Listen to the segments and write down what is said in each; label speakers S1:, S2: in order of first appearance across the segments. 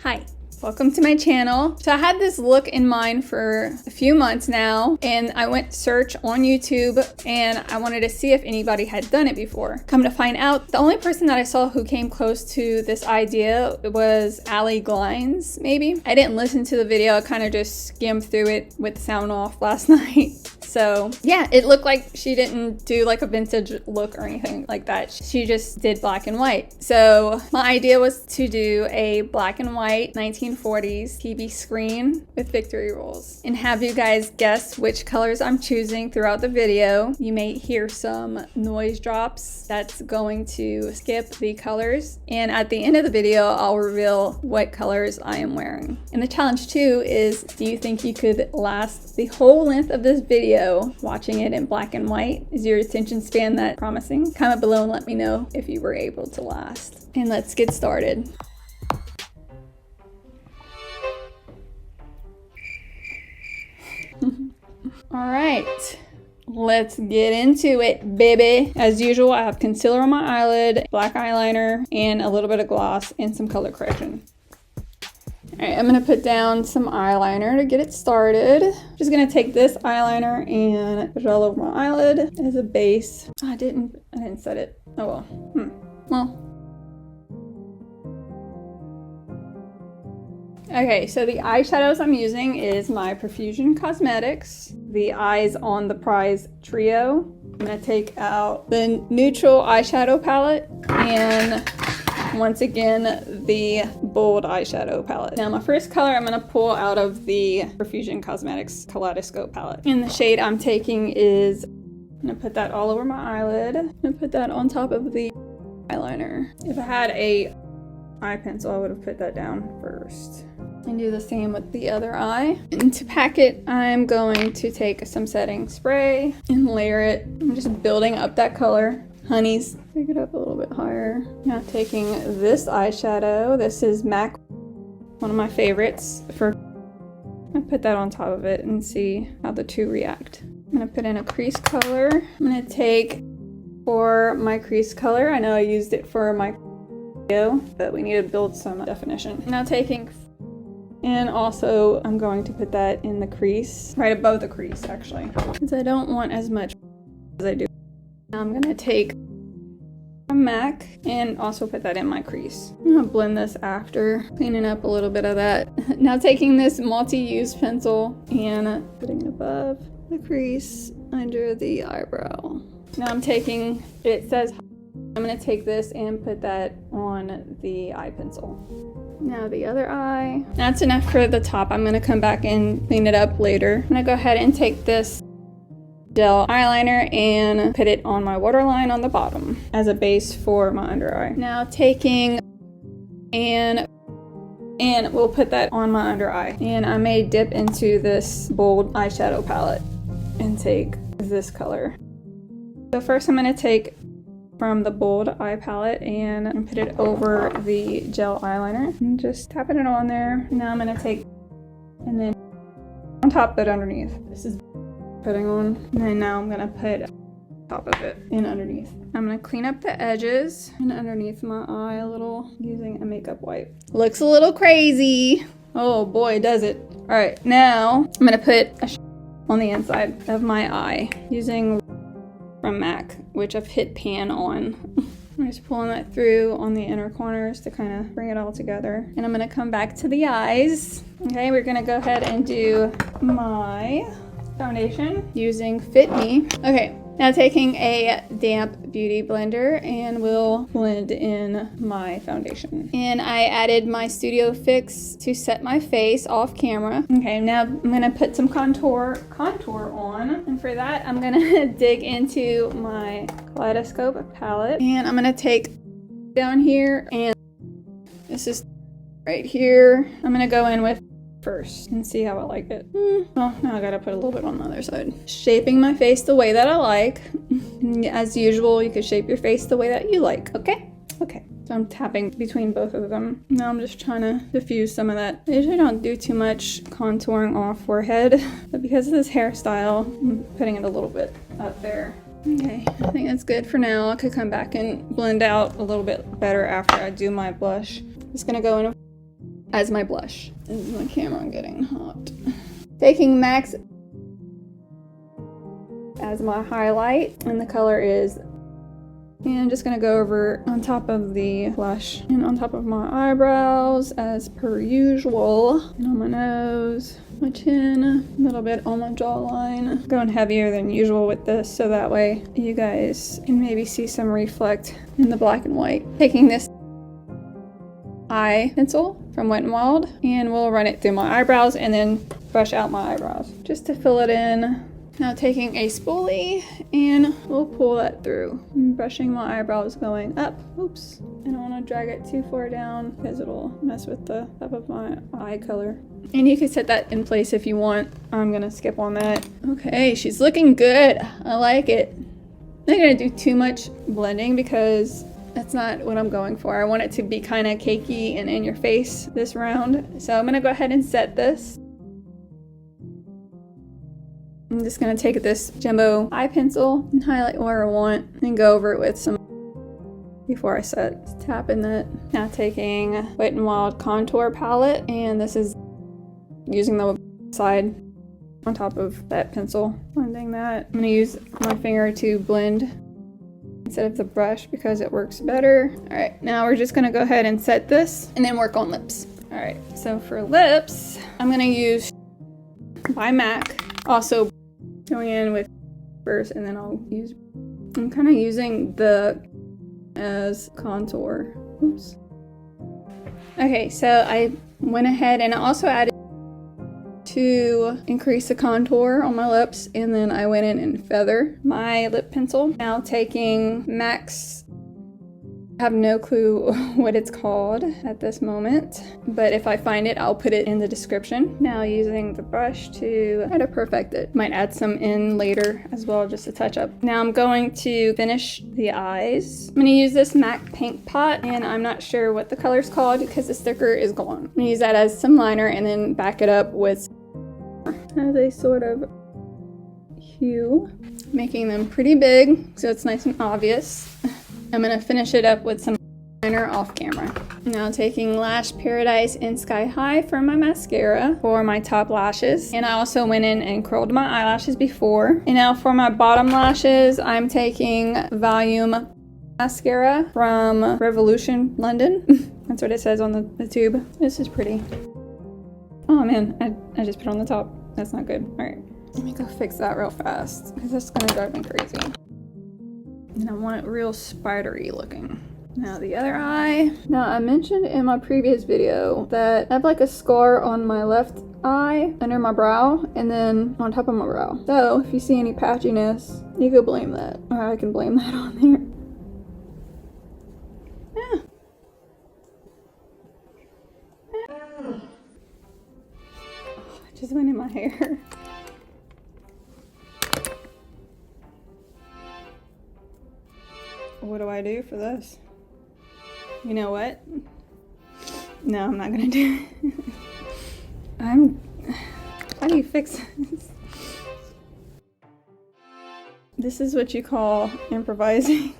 S1: Hi, welcome to my channel. So I had this look in mind for a few months now, and I went search on YouTube and I wanted to see if anybody had done it before. Come to find out, the only person that I saw who came close to this idea was Allie Glines, maybe. I didn't listen to the video, I kind of just skimmed through it with the sound off last night. So yeah, it looked like she didn't do like a vintage look or anything like that. She just did black and white. So my idea was to do a black and white 1940s TV screen with victory rolls and have you guys guess which colors I'm choosing throughout the video. You may hear some noise drops that's going to skip the colors. And at the end of the video, I'll reveal what colors I am wearing. And the challenge too is, do you think you could last the whole length of this video watching it in black and white? Is your attention span that promising? Comment below and let me know if you were able to last. And let's get started. All right, let's get into it, baby. As usual, I have concealer on my eyelid, black eyeliner, and a little bit of gloss and some color correction. All right, I'm gonna put down some eyeliner to get it started. Just gonna take this eyeliner and put it all over my eyelid as a base. I didn't set it. Oh well. Well. Okay, so the eyeshadows I'm using is my Profusion Cosmetics, the Eyes on the Prize Trio. I'm gonna take out the neutral eyeshadow palette and once again the bold eyeshadow palette. Now my first color I'm going to pull out of the Profusion Cosmetics Kaleidoscope palette. And the shade I'm taking is, I'm going to put that all over my eyelid. I'm going to put that on top of the eyeliner. If I had a eye pencil, I would have put that down first. And do the same with the other eye. And to pack it, I'm going to take some setting spray and layer it. I'm just building up that color. Honeys, pick it up a little bit higher. Now taking this eyeshadow, this is MAC, one of my favorites. I put that on top of it and see how the two react. I'm gonna put in a crease color. I'm gonna take, for my crease color, I know I used it for my video, but we need to build some definition. Now taking, and also I'm going to put that in the crease, right above the crease actually, because I don't want as much as I do. I'm gonna take a MAC and also put that in my crease. I'm gonna blend this after, cleaning up a little bit of that. Now taking this multi-use pencil and putting it above the crease under the eyebrow. Now I'm taking, it says, I'm gonna take this and put that on the eye pencil. Now the other eye. That's enough for the top. I'm gonna come back and clean it up later. I'm gonna go ahead and take this gel eyeliner and put it on my waterline on the bottom as a base for my under eye. Now taking and we'll put that on my under eye. And I may dip into this bold eyeshadow palette and take this color. So first I'm going to take from the bold eye palette and put it over the gel eyeliner and just tapping it on there. Now I'm going to take and then on top but underneath. This is putting on, and then now I'm gonna put top of it and underneath. I'm gonna clean up the edges and underneath my eye a little using a makeup wipe. Looks a little crazy. Oh boy, does it. All right, now I'm gonna put a on the inside of my eye using from MAC, which I've hit pan on. I'm just pulling that through on the inner corners to kind of bring it all together. And I'm gonna come back to the eyes. Okay, we're gonna go ahead and do my foundation using Fit Me. Okay, now taking a damp beauty blender and we'll blend in my foundation. And I added my Studio Fix to set my face off camera. Okay, now I'm gonna put some contour on. And for that, I'm gonna dig into my Kaleidoscope palette. And I'm gonna take down here, and this is right here. I'm gonna go in with first and see how I like it. Well, now I gotta put a little bit on the other side. Shaping my face the way that I like. As usual, you could shape your face the way that you like, okay? Okay, so I'm tapping between both of them. Now I'm just trying to diffuse some of that. I usually don't do too much contouring off forehead, but because of this hairstyle, I'm putting it a little bit up there. Okay, I think that's good for now. I could come back and blend out a little bit better after I do my blush. Just gonna go in as my blush. This is my camera getting hot. Taking MAC's as my highlight, and the color is, and just gonna go over on top of the blush and on top of my eyebrows as per usual, and on my nose, my chin, a little bit on my jawline. Going heavier than usual with this so that way you guys can maybe see some reflect in the black and white. Taking this eye pencil from Wet n Wild, and we'll run it through my eyebrows and then brush out my eyebrows just to fill it in. Now taking a spoolie, and we'll pull that through. I'm brushing my eyebrows going up. Oops. I don't want to drag it too far down because it'll mess with the top of my eye color. And you can set that in place if you want. I'm gonna skip on that. Okay, she's looking good. I like it. I'm not gonna do too much blending because that's not what I'm going for. I want it to be kind of cakey and in your face this round. So I'm gonna go ahead and set this. I'm just gonna take this jumbo eye pencil and highlight where I want and go over it with some before I set. Just tapping that. Now taking Wet n Wild contour palette, and this is using the side on top of that pencil. Blending that. I'm gonna use my finger to blend instead of the brush because it works better. All right, now we're just gonna go ahead and set this and then work on lips. All right, so for lips, I'm gonna use by MAC. Also going in with first, and then I'm kind of using the as contour. Oops. Okay, so I went ahead and I also added to increase the contour on my lips, and then I went in and feather my lip pencil. Now taking MAC's, I have no clue what it's called at this moment, but if I find it, I'll put it in the description. Now using the brush to try to perfect it. Might add some in later as well, just a touch up. Now I'm going to finish the eyes. I'm gonna use this MAC paint pot, and I'm not sure what the color's called because the sticker is gone. I'm gonna use that as some liner and then back it up with as a sort of hue, making them pretty big so it's nice and obvious. I'm gonna finish it up with some liner off camera. Now taking Lash Paradise in Sky High for my mascara for my top lashes. And I also went in and curled my eyelashes before. And now for my bottom lashes, I'm taking Volume mascara from Revolution London. That's what it says on the tube. This is pretty. Oh man, I just put it on the top. That's not good. All right, let me go fix that real fast because that's gonna drive me crazy. And I want it real spidery looking. Now the other eye. Now I mentioned in my previous video that I have like a scar on my left eye under my brow and then on top of my brow. So if you see any patchiness, you can blame that. Or I can blame that on there. Yeah. Oh, I just went in my hair. What do I do for this? You know what? No, I'm not gonna do it. How do you fix this? This is what you call improvising.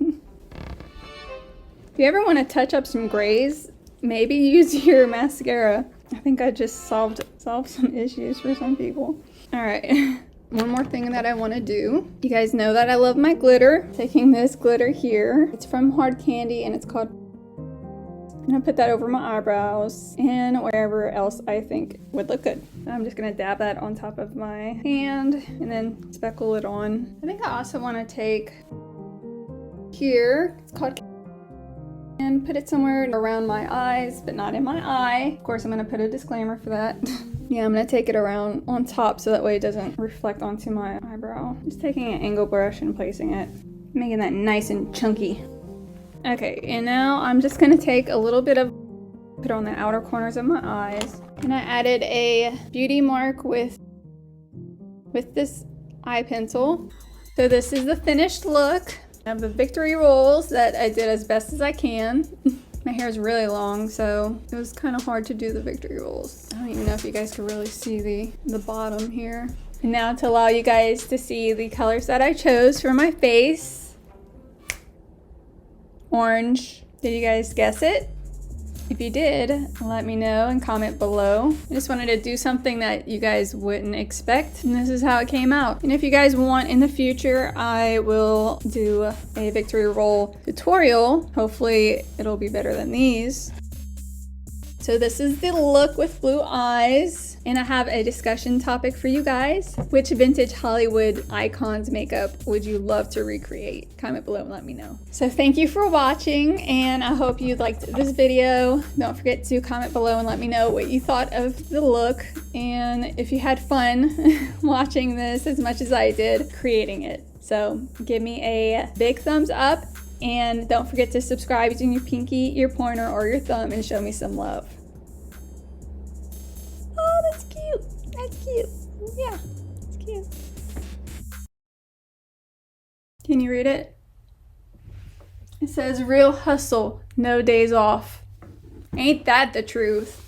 S1: If you ever want to touch up some grays, maybe use your mascara. I think I just solved some issues for some people. All right. One more thing that I want to do. You guys know that I love my glitter. Taking this glitter here. It's from Hard Candy and it's called... I'm gonna put that over my eyebrows and wherever else I think would look good. I'm just gonna dab that on top of my hand and then speckle it on. I think I also want to take here. It's called... and put it somewhere around my eyes, but not in my eye. Of course, I'm gonna put a disclaimer for that. Yeah, I'm gonna take it around on top so that way it doesn't reflect onto my eyebrow. Just taking an angle brush and placing it, making that nice and chunky. Okay, and now I'm just gonna take a little bit of, put on the outer corners of my eyes. And I added a beauty mark with this eye pencil. So this is the finished look. I have the victory rolls that I did as best as I can. My hair is really long, so it was kind of hard to do the victory rolls. I don't even know if you guys can really see the bottom here. And now to allow you guys to see the colors that I chose for my face. Orange. Did you guys guess it? If you did, let me know and comment below. I just wanted to do something that you guys wouldn't expect, and this is how it came out. And if you guys want in the future, I will do a victory roll tutorial. Hopefully it'll be better than these. So this is the look with blue eyes, and I have a discussion topic for you guys. Which vintage Hollywood icons makeup would you love to recreate? Comment below and let me know. So thank you for watching, and I hope you liked this video. Don't forget to comment below and let me know what you thought of the look, and if you had fun watching this as much as I did creating it. So give me a big thumbs up, and don't forget to subscribe using your pinky, your pointer, or your thumb and show me some love. Oh, that's cute. That's cute. Yeah, it's cute. Can you read it? It says, real hustle, no days off. Ain't that the truth?